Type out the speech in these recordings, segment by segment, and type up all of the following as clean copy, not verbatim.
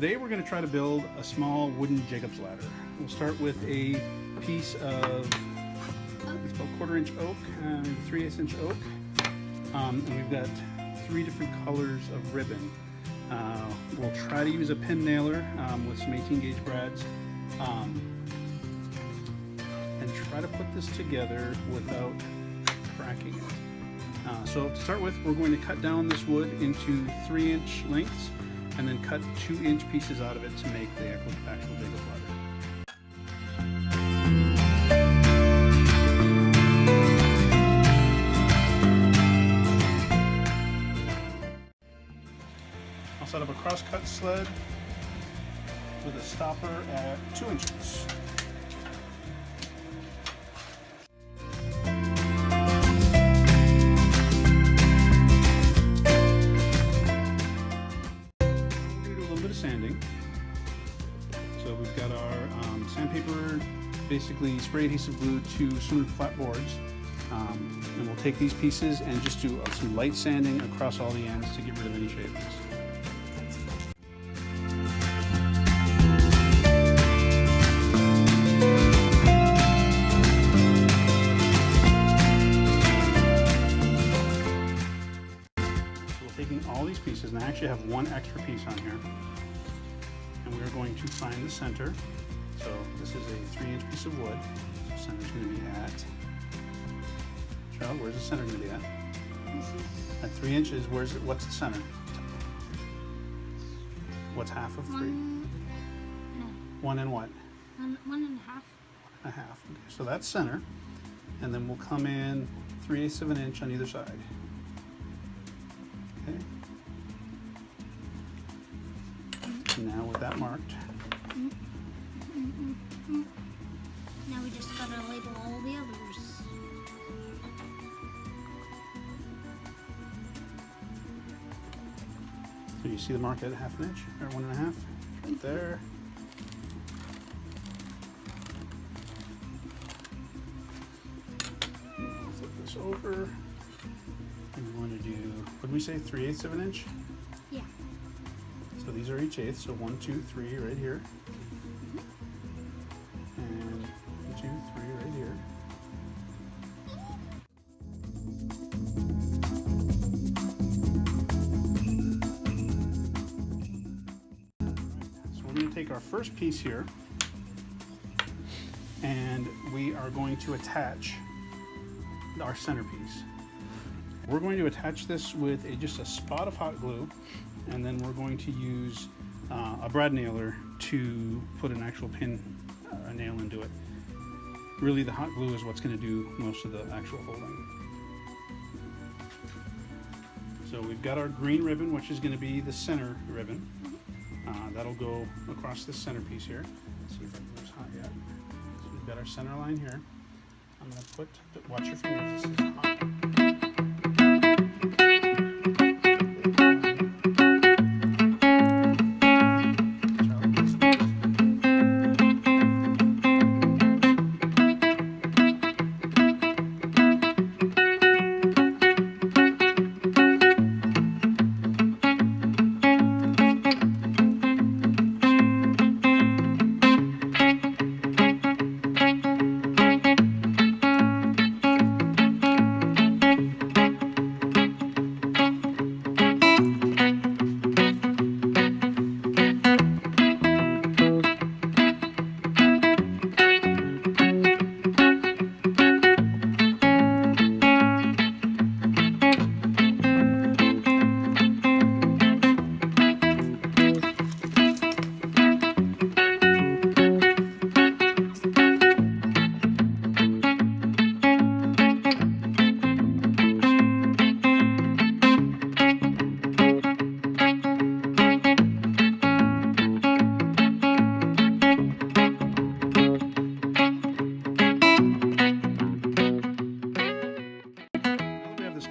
Today we're going to try to build a small wooden Jacob's ladder. We'll start with a piece of, it's about 1/4 inch oak and 3/8 inch oak. And we've got 3 different colors of ribbon. We'll try to use a pin nailer with some 18 gauge brads and try to put this together without cracking it. So to start with, we're going to cut down this wood into 3-inch lengths and then cut 2-inch pieces out of it to make the actual Jacob's ladder. I'll set up a cross-cut sled with a stopper at 2 inches. Sanding. So we've got our sandpaper, basically spray adhesive glue to smooth flat boards, and we'll take these pieces and just do some light sanding across all the ends to get rid of any shavings. So we're taking all these pieces, and I actually have one extra piece on here. And we're going to find the center. So this is a 3-inch piece of wood. So center's going to be at, Cheryl, where's the center going to be at? At 3 inches, what's the center? What's half of 3? 1 and what? 1 and a half. 1 and a half. Okay, so that's center. And then we'll come in 3/8 of an inch on either side. Okay. Now with that marked. Now we just gotta label all the others. So you see the mark at 1/2 inch or 1 and a half, right there. I'll flip this over. And we want to do, what did we say, 3/8 of an inch? Yeah. So these are each eighth, so 1, 2, 3 right here. And 1, 2, 3 right here. So we're going to take our first piece here and we are going to attach our centerpiece. We're going to attach this with just a spot of hot glue, and then we're going to use a brad nailer to put an actual pin nail into it. Really, the hot glue is what's going to do most of the actual holding. So we've got our green ribbon, which is going to be the center ribbon. That'll go across this centerpiece here. Let's see if it's hot yet. So we've got our center line here. I'm going to put, watch your fingers, this is hot.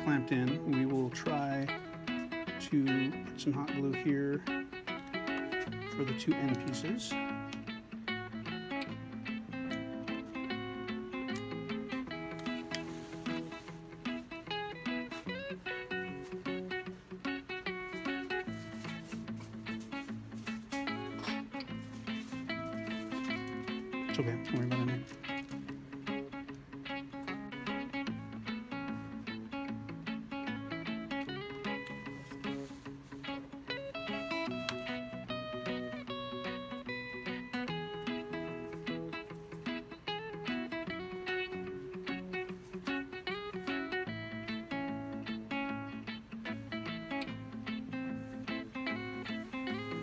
clamped in, we will try to put some hot glue here for the two end pieces. It's okay. Don't worry about it.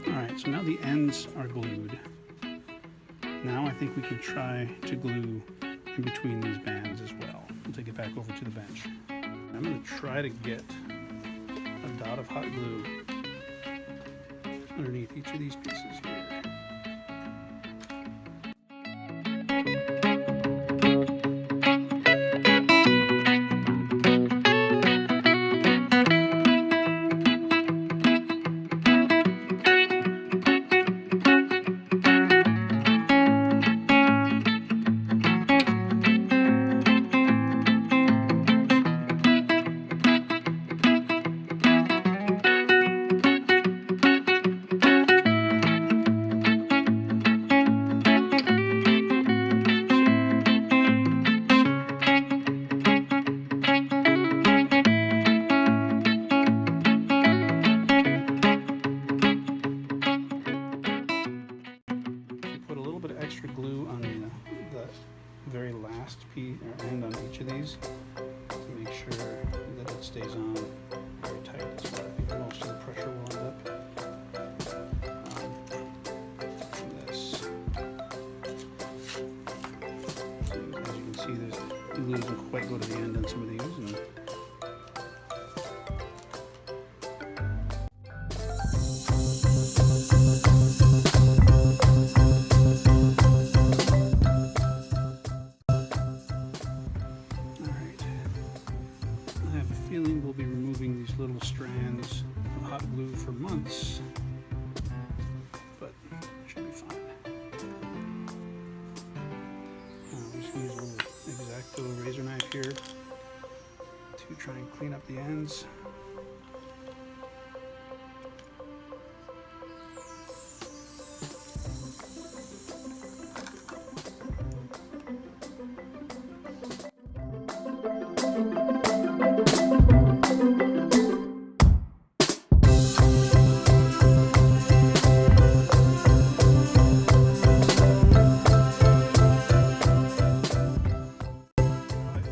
Alright, so now the ends are glued. Now I think we can try to glue in between these bands as well. We'll take it back over to the bench. I'm going to try to get a dot of hot glue underneath each of these pieces here. Extra glue on the very last piece or end on each of these to make sure that it stays on very tight. That's where I think most of the pressure will end up. This. So as you can see, the glue doesn't quite go to the end on some of these. And feeling we'll be removing these little strands of hot glue for months, but it should be fine. I'm just going to use a little X-Acto razor knife here to try and clean up the ends.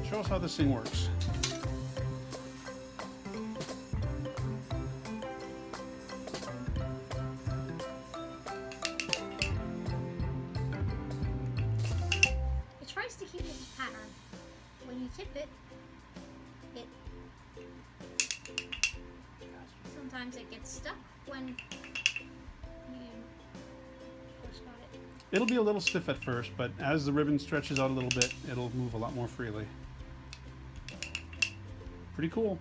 Show us how this thing works. It tries to keep its pattern. When you tip it, sometimes it gets stuck when you first got it. It'll be a little stiff at first, but as the ribbon stretches out a little bit, it'll move a lot more freely. Pretty cool.